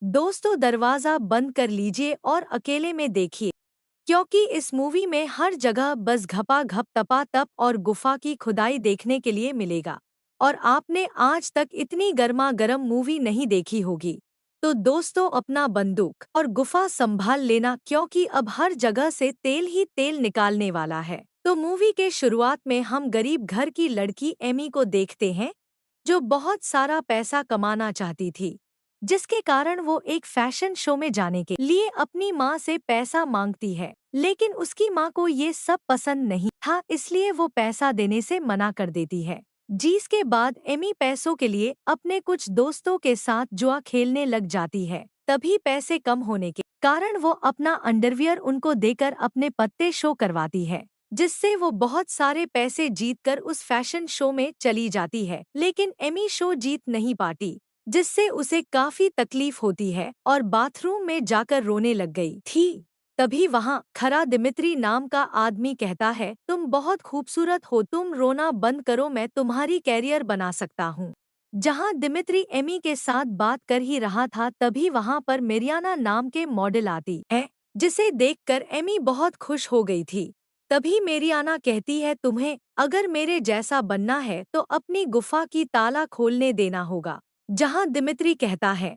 दोस्तों, दरवाज़ा बंद कर लीजिए और अकेले में देखिए, क्योंकि इस मूवी में हर जगह बस घपा-घप, तपा-तप और गुफा की खुदाई देखने के लिए मिलेगा। और आपने आज तक इतनी गरमा-गरम मूवी नहीं देखी होगी। तो दोस्तों, अपना बंदूक और गुफा संभाल लेना, क्योंकि अब हर जगह से तेल ही तेल निकालने वाला है। तो मूवी के शुरुआत में हम गरीब घर की लड़की एमी को देखते हैं, जो बहुत सारा पैसा कमाना चाहती थी, जिसके कारण वो एक फैशन शो में जाने के लिए अपनी माँ से पैसा मांगती है। लेकिन उसकी माँ को ये सब पसंद नहीं था, इसलिए वो पैसा देने से मना कर देती है। जिसके बाद एमी पैसों के लिए अपने कुछ दोस्तों के साथ जुआ खेलने लग जाती है। तभी पैसे कम होने के कारण वो अपना अंडरवियर उनको देकर अपने पत्ते शो करवाती है, जिससे वो बहुत सारे पैसे जीतकर उस फैशन शो में चली जाती है। लेकिन एमी शो जीत नहीं पाती, जिससे उसे काफी तकलीफ होती है और बाथरूम में जाकर रोने लग गई थी। तभी वहाँ खरा दिमित्री नाम का आदमी कहता है, तुम बहुत खूबसूरत हो, तुम रोना बंद करो, मैं तुम्हारी कैरियर बना सकता हूँ। जहाँ दिमित्री एमी के साथ बात कर ही रहा था, तभी वहाँ पर मेरियाना नाम के मॉडल आती है, जिसे देखकर एमी बहुत खुश हो गई थी। तभी मेरियाना कहती है, तुम्हें अगर मेरे जैसा बनना है तो अपनी गुफा की ताला खोलने देना होगा। जहाँ दिमित्री कहता है,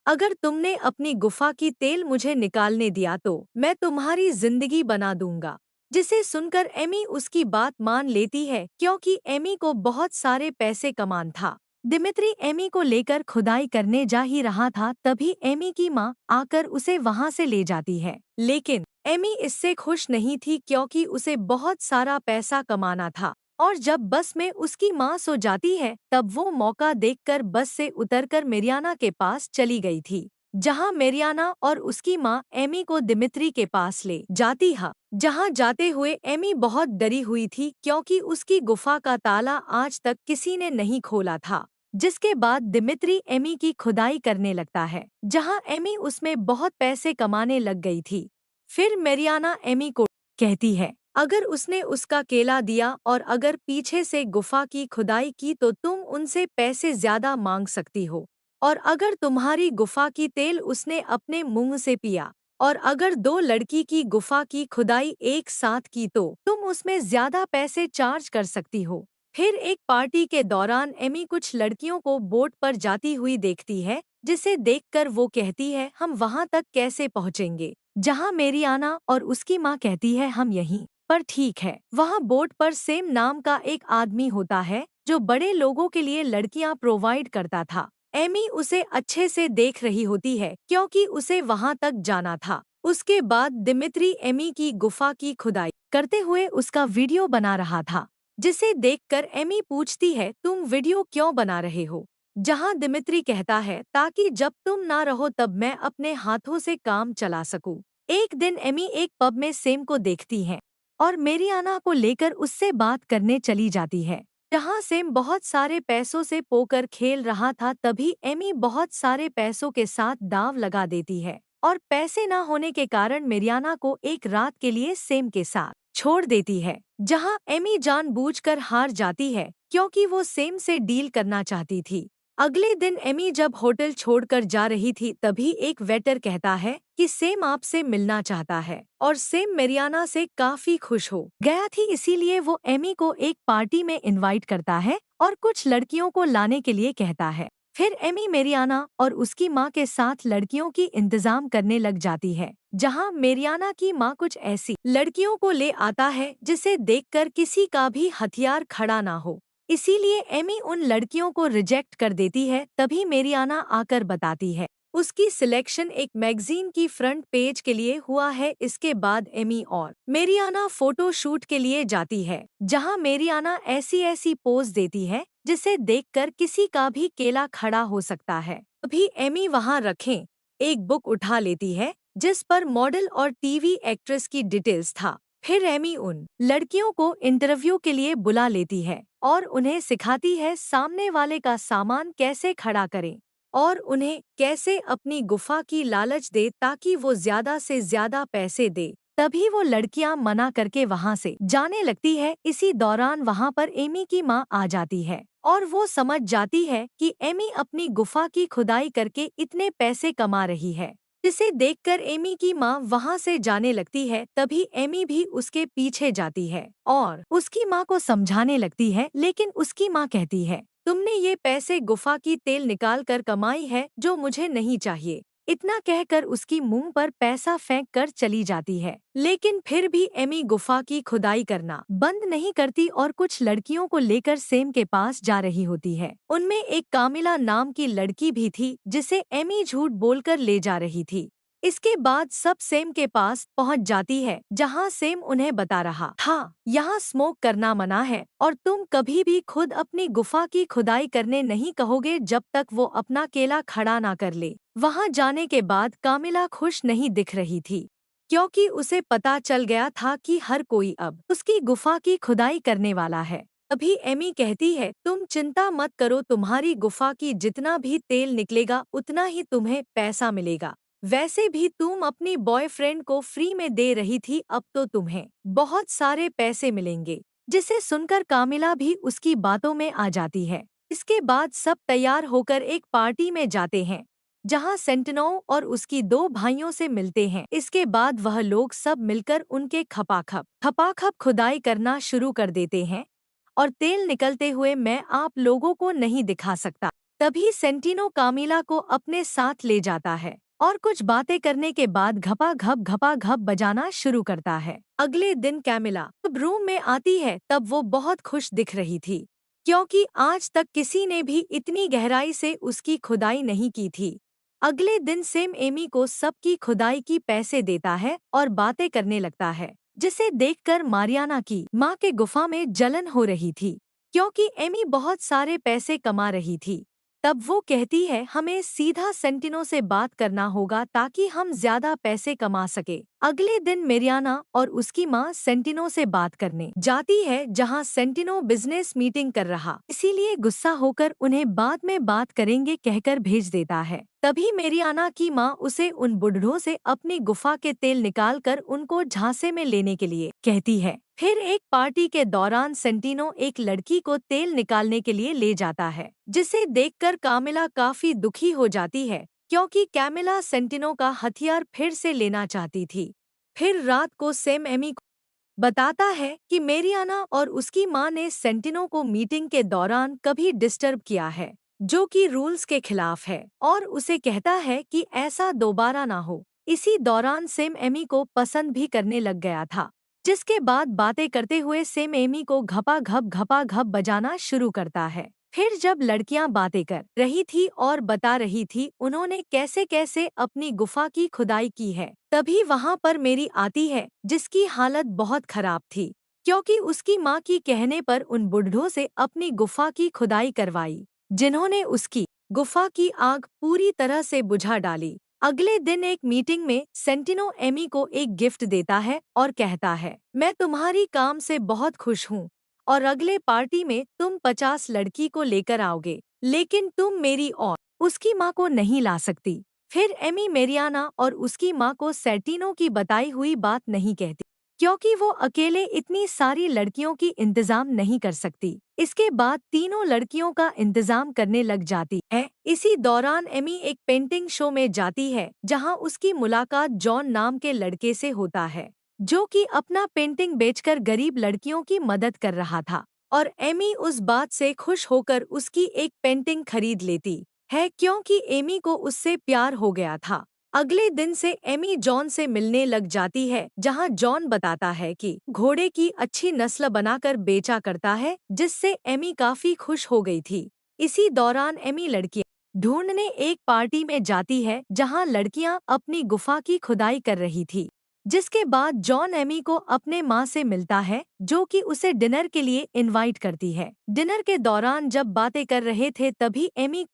अगर तुमने अपनी गुफा की तेल मुझे निकालने दिया तो मैं तुम्हारी जिंदगी बना दूंगा। जिसे सुनकर एमी उसकी बात मान लेती है, क्योंकि एमी को बहुत सारे पैसे कमान था। दिमित्री एमी को लेकर खुदाई करने जा ही रहा था, तभी एमी की माँ आकर उसे वहां से ले जाती है। लेकिन एमी इससे खुश नहीं थी, क्योंकि उसे बहुत सारा पैसा कमाना था। और जब बस में उसकी माँ सो जाती है, तब वो मौका देखकर बस से उतरकर मेरियाना के पास चली गई थी। जहाँ मेरियाना और उसकी माँ एमी को दिमित्री के पास ले जाती है। जहाँ जाते हुए एमी बहुत डरी हुई थी, क्योंकि उसकी गुफा का ताला आज तक किसी ने नहीं खोला था। जिसके बाद दिमित्री एमी की खुदाई करने लगता है, जहाँ एमी उसमें बहुत पैसे कमाने लग गई थी। फिर मेरियाना एमी को कहती है, अगर उसने उसका केला दिया और अगर पीछे से गुफा की खुदाई की तो तुम उनसे पैसे ज्यादा मांग सकती हो। और अगर तुम्हारी गुफा की तेल उसने अपने मुंह से पिया और अगर दो लड़की की गुफा की खुदाई एक साथ की तो तुम उसमें ज्यादा पैसे चार्ज कर सकती हो। फिर एक पार्टी के दौरान एमी कुछ लड़कियों को बोट पर जाती हुई देखती है, जिसे देखकर वो कहती है, हम वहां तक कैसे पहुंचेंगे। जहां मेरियाना और उसकी माँ कहती है, हम यहीं पर ठीक है। वहाँ बोट पर सेम नाम का एक आदमी होता है, जो बड़े लोगों के लिए लड़कियां प्रोवाइड करता था। एमी उसे अच्छे से देख रही होती है, क्योंकि उसे वहां तक जाना था। उसके बाद दिमित्री एमी की गुफा की खुदाई करते हुए उसका वीडियो बना रहा था, जिसे देखकर एमी पूछती है, तुम वीडियो क्यों बना रहे हो। जहां दिमित्री कहता है, ताकि जब तुम ना रहो तब मैं अपने हाथों से काम चला सकूं। एक दिन एमी एक पब में सेम को देखती है और मेरियाना को लेकर उससे बात करने चली जाती है। जहाँ सेम बहुत सारे पैसों से पोकर खेल रहा था, तभी एमी बहुत सारे पैसों के साथ दांव लगा देती है और पैसे न होने के कारण मेरियाना को एक रात के लिए सेम के साथ छोड़ देती है। जहाँ एमी जानबूझकर हार जाती है, क्योंकि वो सेम से डील करना चाहती थी। अगले दिन एमी जब होटल छोड़कर जा रही थी, तभी एक वेटर कहता है कि सेम आपसे मिलना चाहता है और सेम मेरियाना से काफी खुश हो गया थी, इसीलिए वो एमी को एक पार्टी में इनवाइट करता है और कुछ लड़कियों को लाने के लिए कहता है। फिर एमी मेरियाना और उसकी माँ के साथ लड़कियों की इंतजाम करने लग जाती है, जहाँ मेरियाना की माँ कुछ ऐसी लड़कियों को ले आता है जिसे देखकर किसी का भी हथियार खड़ा ना हो। इसीलिए एमी उन लड़कियों को रिजेक्ट कर देती है। तभी मेरियाना आकर बताती है, उसकी सिलेक्शन एक मैगजीन की फ्रंट पेज के लिए हुआ है। इसके बाद एमी और मेरियाना फोटो शूट के लिए जाती है, जहां मेरियाना ऐसी ऐसी पोज देती है जिसे देखकर किसी का भी केला खड़ा हो सकता है। अभी एमी वहां रखें एक बुक उठा लेती है, जिस पर मॉडल और टीवी एक्ट्रेस की डिटेल्स था। फिर एमी उन लड़कियों को इंटरव्यू के लिए बुला लेती है और उन्हें सिखाती है सामने वाले का सामान कैसे खड़ा करें और उन्हें कैसे अपनी गुफा की लालच दे, ताकि वो ज्यादा से ज्यादा पैसे दे। तभी वो लड़कियां मना करके वहां से जाने लगती है। इसी दौरान वहां पर एमी की माँ आ जाती है और वो समझ जाती है कि एमी अपनी गुफा की खुदाई करके इतने पैसे कमा रही है, जिसे देखकर एमी की माँ वहां से जाने लगती है। तभी एमी भी उसके पीछे जाती है और उसकी माँ को समझाने लगती है, लेकिन उसकी माँ कहती है, तुमने ये पैसे गुफा की तेल निकाल कर कमाई है जो मुझे नहीं चाहिए। इतना कहकर उसकी मुंह पर पैसा फेंक कर चली जाती है। लेकिन फिर भी एमी गुफा की खुदाई करना बंद नहीं करती और कुछ लड़कियों को लेकर सेम के पास जा रही होती है। उनमें एक कामिला नाम की लड़की भी थी जिसे एमी झूठ बोलकर ले जा रही थी। इसके बाद सब सेम के पास पहुंच जाती है, जहां सेम उन्हें बता रहा था यहाँ स्मोक करना मना है और तुम कभी भी खुद अपनी गुफा की खुदाई करने नहीं कहोगे जब तक वो अपना केला खड़ा ना कर ले। वहां जाने के बाद कामिला खुश नहीं दिख रही थी, क्योंकि उसे पता चल गया था कि हर कोई अब उसकी गुफा की खुदाई करने वाला है। अभी एमी कहती है, तुम चिंता मत करो, तुम्हारी गुफा की जितना भी तेल निकलेगा उतना ही तुम्हें पैसा मिलेगा। वैसे भी तुम अपनी बॉयफ्रेंड को फ्री में दे रही थी, अब तो तुम्हें बहुत सारे पैसे मिलेंगे। जिसे सुनकर कामिला भी उसकी बातों में आ जाती है। इसके बाद सब तैयार होकर एक पार्टी में जाते हैं, जहां सेंटिनो और उसकी दो भाइयों से मिलते हैं। इसके बाद वह लोग सब मिलकर उनके खपाखप खुदाई करना शुरू कर देते हैं और तेल निकलते हुए मैं आप लोगों को नहीं दिखा सकता। तभी सेंटिनो कामिला को अपने साथ ले जाता है और कुछ बातें करने के बाद घपा घप बजाना शुरू करता है। अगले दिन कैमिला जब रूम में आती है तब वो बहुत खुश दिख रही थी, क्योंकि आज तक किसी ने भी इतनी गहराई से उसकी खुदाई नहीं की थी। अगले दिन सेम एमी को सबकी खुदाई की पैसे देता है और बातें करने लगता है, जिसे देखकर मारियाना की माँ के गुफा में जलन हो रही थी, क्योंकि एमी बहुत सारे पैसे कमा रही थी। तब वो कहती है, हमें सीधा सेंटिनो से बात करना होगा ताकि हम ज्यादा पैसे कमा सके। अगले दिन मेरियाना और उसकी माँ सेंटिनो से बात करने जाती है, जहां सेंटिनो बिजनेस मीटिंग कर रहा, इसीलिए गुस्सा होकर उन्हें बाद में बात करेंगे कहकर भेज देता है। तभी मेरियाना की माँ उसे उन बुढ़ों से अपनी गुफा के तेल निकालकर उनको झांसे में लेने के लिए कहती है। फिर एक पार्टी के दौरान सेंटिनो एक लड़की को तेल निकालने के लिए ले जाता है, जिसे देखकर कामिला काफी दुखी हो जाती है, क्योंकि कैमिला सेंटिनो का हथियार फिर से लेना चाहती थी। फिर रात को सेम एमी को बताता है कि मेरियाना और उसकी माँ ने सेंटिनो को मीटिंग के दौरान कभी डिस्टर्ब किया है, जो कि रूल्स के खिलाफ है, और उसे कहता है कि ऐसा दोबारा ना हो। इसी दौरान सेम एमी को पसंद भी करने लग गया था, जिसके बाद बातें करते हुए सेम एमी को घपा घप बजाना शुरू करता है। फिर जब लड़कियां बातें कर रही थी और बता रही थी उन्होंने कैसे कैसे अपनी गुफा की खुदाई की है, तभी वहां पर मेरी आती है, जिसकी हालत बहुत खराब थी, क्योंकि उसकी माँ की कहने पर उन बुढ़ों से अपनी गुफा की खुदाई करवाई, जिन्होंने उसकी गुफा की आग पूरी तरह से बुझा डाली। अगले दिन एक मीटिंग में सेंटिनो एमी को एक गिफ्ट देता है और कहता है, मैं तुम्हारी काम से बहुत खुश हूँ और अगले पार्टी में तुम 50 लड़की को लेकर आओगे, लेकिन तुम मेरी और उसकी माँ को नहीं ला सकती। फिर एमी मेरियाना और उसकी माँ को सेंटिनो की बताई हुई बात नहीं कहती, क्योंकि वो अकेले इतनी सारी लड़कियों की इंतजाम नहीं कर सकती। इसके बाद तीनों लड़कियों का इंतजाम करने लग जाती है। इसी दौरान एमी एक पेंटिंग शो में जाती है, जहां उसकी मुलाकात जॉन नाम के लड़के से होता है, जो कि अपना पेंटिंग बेचकर गरीब लड़कियों की मदद कर रहा था, और एमी उस बात से खुश होकर उसकी एक पेंटिंग खरीद लेती है, क्योंकि एमी को उससे प्यार हो गया था। अगले दिन से एमी जॉन से मिलने लग जाती है, जहां जॉन बताता है कि घोड़े की अच्छी नस्ल बनाकर बेचा करता है, जिससे एमी काफी खुश हो गई थी। इसी दौरान एमी लड़कियां ढूंढने एक पार्टी में जाती है, जहां लड़कियां अपनी गुफा की खुदाई कर रही थी। जिसके बाद जॉन एमी को अपने माँ से मिलता है, जो कि उसे डिनर के लिए इनवाइट करती है। डिनर के दौरान जब बातें कर रहे थे तभी एमी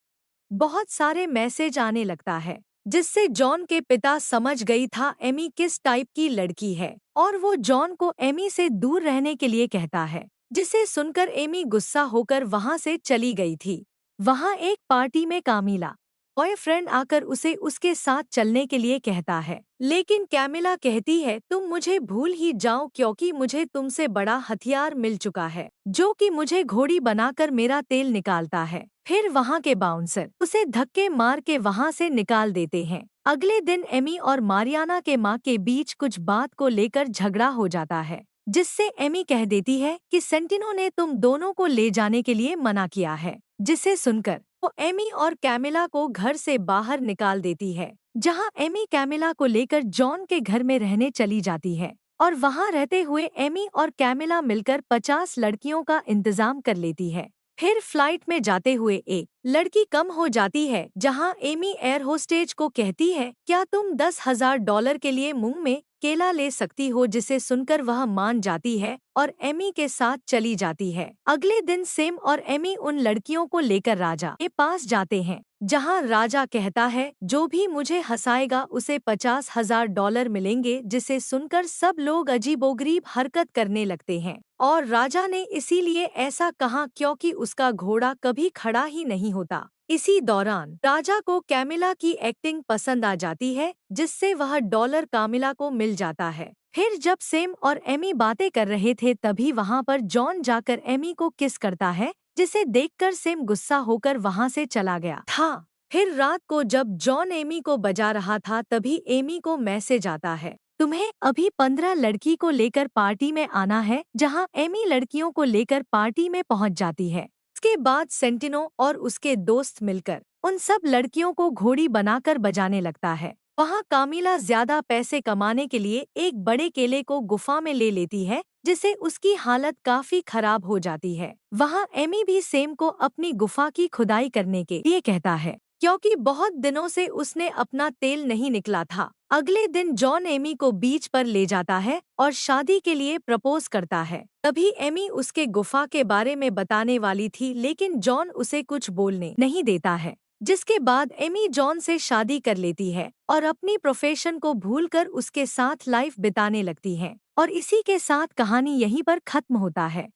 बहुत सारे मैसेज आने लगता है, जिससे जॉन के पिता समझ गई था एमी किस टाइप की लड़की है, और वो जॉन को एमी से दूर रहने के लिए कहता है, जिसे सुनकर एमी गुस्सा होकर वहां से चली गई थी। वहां एक पार्टी में कामिला बॉयफ्रेंड आकर उसे उसके साथ चलने के लिए कहता है, लेकिन कैमिला कहती है तुम मुझे भूल ही जाओ क्योंकि मुझे तुमसे बड़ा हथियार मिल चुका है जो कि मुझे घोड़ी बनाकर मेरा तेल निकालता है। फिर वहाँ के बाउंसर उसे धक्के मार के वहाँ से निकाल देते हैं। अगले दिन एमी और मारियाना के माँ के बीच कुछ बात को लेकर झगड़ा हो जाता है, जिससे एमी कह देती है कि सेंटिनो ने तुम दोनों को ले जाने के लिए मना किया है, जिसे सुनकर वो एमी और कैमिला को घर से बाहर निकाल देती है, जहां एमी कैमिला को लेकर जॉन के घर में रहने चली जाती है और वहां रहते हुए एमी और कैमिला मिलकर 50 लड़कियों का इंतजाम कर लेती है। फिर फ्लाइट में जाते हुए एक लड़की कम हो जाती है, जहां एमी एयर होस्टेज को कहती है क्या तुम $10,000 के लिए मुंह में केला ले सकती हो, जिसे सुनकर वह मान जाती है और एमी के साथ चली जाती है। अगले दिन सेम और एमी उन लड़कियों को लेकर राजा के पास जाते हैं, जहां राजा कहता है जो भी मुझे हंसाएगा उसे $50,000 मिलेंगे, जिसे सुनकर सब लोग अजीबोगरीब हरकत करने लगते हैं और राजा ने इसीलिए ऐसा कहा क्योंकि उसका घोड़ा कभी खड़ा ही नहीं होता। इसी दौरान राजा को कैमिला की एक्टिंग पसंद आ जाती है, जिससे वह डॉलर कामिला को मिल जाता है। फिर जब सेम और एमी बातें कर रहे थे तभी वहां पर जॉन जाकर एमी को किस करता है, जिसे देखकर सेम गुस्सा होकर वहां से चला गया था। फिर रात को जब जॉन एमी को बजा रहा था तभी एमी को मैसेज आता है, तुम्हें अभी 15 लड़की को लेकर पार्टी में आना है, जहां एमी लड़कियों को लेकर पार्टी में पहुंच जाती है। इसके बाद सेंटिनो और उसके दोस्त मिलकर उन सब लड़कियों को घोड़ी बनाकर बजाने लगता है। वहाँ कामिला ज्यादा पैसे कमाने के लिए एक बड़े केले को गुफा में ले लेती है, जिससे उसकी हालत काफी खराब हो जाती है। वहाँ एमी भी सेम को अपनी गुफा की खुदाई करने के लिए कहता है, क्योंकि बहुत दिनों से उसने अपना तेल नहीं निकला था। अगले दिन जॉन एमी को बीच पर ले जाता है और शादी के लिए प्रपोज करता है। तभी एमी उसके गुफा के बारे में बताने वाली थी, लेकिन जॉन उसे कुछ बोलने नहीं देता है, जिसके बाद एमी जॉन से शादी कर लेती है और अपनी प्रोफेशन को भूलकर उसके साथ लाइफ बिताने लगती है। और इसी के साथ कहानी यहीं पर खत्म होता है।